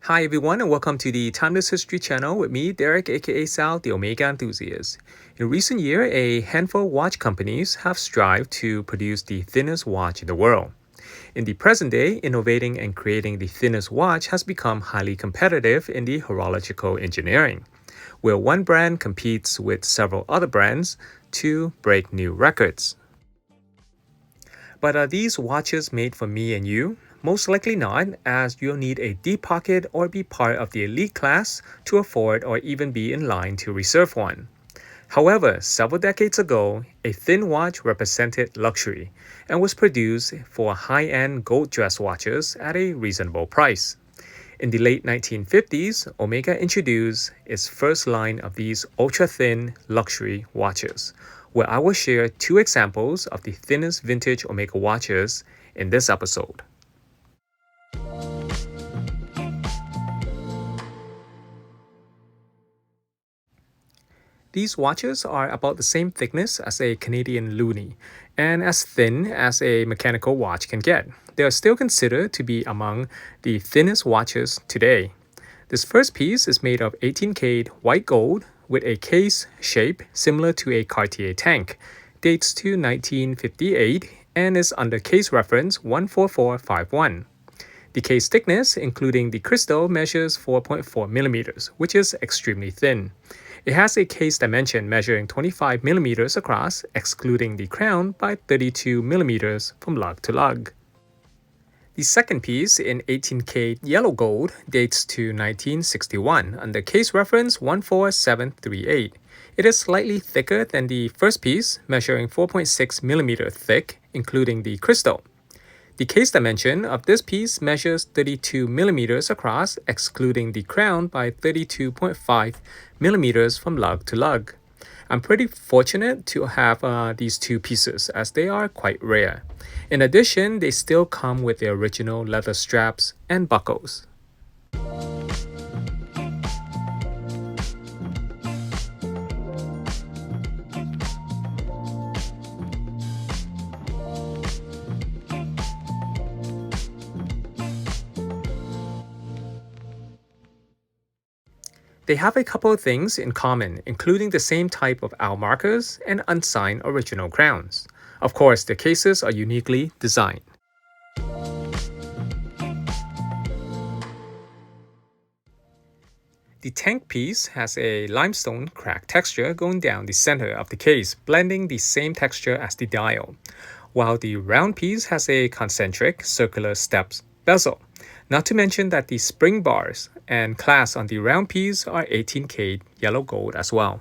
Hi everyone and welcome to the Timeless History channel with me, Deric aka Sal, the Omega Enthusiast. In recent year, a handful of watch companies have strived to produce the thinnest watch in the world. In the present day, innovating and creating the thinnest watch has become highly competitive in the horological engineering, where one brand competes with several other brands to break new records. But are these watches made for me and you? Most likely not, as you'll need a deep pocket or be part of the elite class to afford or even be in line to reserve one. However, several decades ago, a thin watch represented luxury and was produced for high-end gold dress watches at a reasonable price. In the late 1950s, Omega introduced its first line of these ultra-thin luxury watches, where I will share two examples of the thinnest vintage Omega watches in this episode. These watches are about the same thickness as a Canadian loonie and as thin as a mechanical watch can get. They are still considered to be among the thinnest watches today. This first piece is made of 18K white gold with a case shape similar to a Cartier tank, dates to 1958 and is under case reference 14451. The case thickness, including the crystal, measures 4.4 millimeters, which is extremely thin. It has a case dimension measuring 25 millimeters across, excluding the crown, by 32 millimeters from lug to lug. The second piece in 18K yellow gold dates to 1961 under case reference 14738. It is slightly thicker than the first piece, measuring 4.6 millimeter thick, including the crystal. The case dimension of this piece measures 32 millimeters across, excluding the crown, by 32.5 millimeters from lug to lug. I'm pretty fortunate to have these two pieces as they are quite rare. In addition, they still come with the original leather straps and buckles. They have a couple of things in common, including the same type of hour markers and unsigned original crowns. Of course, the cases are uniquely designed. The tank piece has a limestone crack texture going down the center of the case, blending the same texture as the dial, while the round piece has a concentric circular steps bezel. Not to mention that the spring bars and clasp on the round piece are 18K yellow gold as well.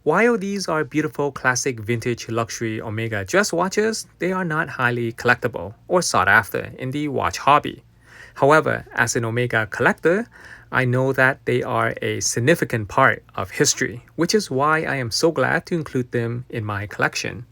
While these are beautiful classic vintage luxury Omega dress watches, they are not highly collectible or sought after in the watch hobby. However, as an Omega collector, I know that they are a significant part of history, which is why I am so glad to include them in my collection.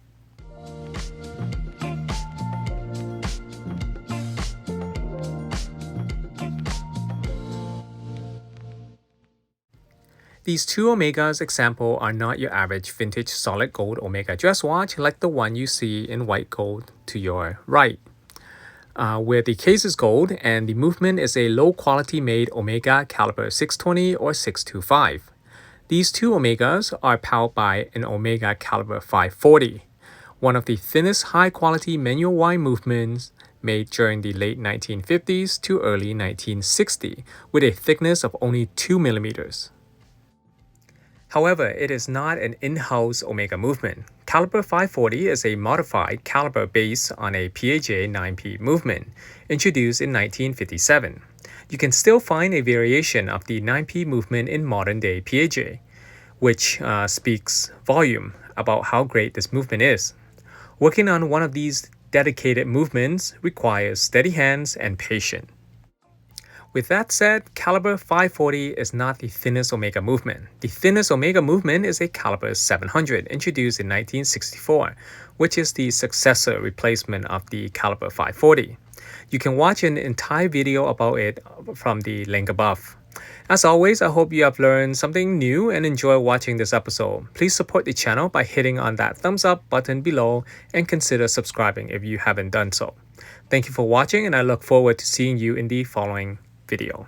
These two Omegas example are not your average vintage solid gold Omega dress watch like the one you see in white gold to your right. Where the case is gold and the movement is a low quality made Omega caliber 620 or 625. These two Omegas are powered by an Omega caliber 540, one of the thinnest high quality manual wind movements made during the late 1950s to early 1960 with a thickness of only 2 millimeters. However, it is not an in-house Omega movement. Caliber 540 is a modified caliber based on a PAJ 9P movement, introduced in 1957. You can still find a variation of the 9P movement in modern-day PAJ, which speaks volume about how great this movement is. Working on one of these dedicated movements requires steady hands and patience. With that said, caliber 540 is not the thinnest Omega movement. The thinnest Omega movement is a caliber 700 introduced in 1964, which is the successor replacement of the caliber 540. You can watch an entire video about it from the link above. As always, I hope you have learned something new and enjoy watching this episode. Please support the channel by hitting on that thumbs up button below and consider subscribing if you haven't done so. Thank you for watching, and I look forward to seeing you in the following video.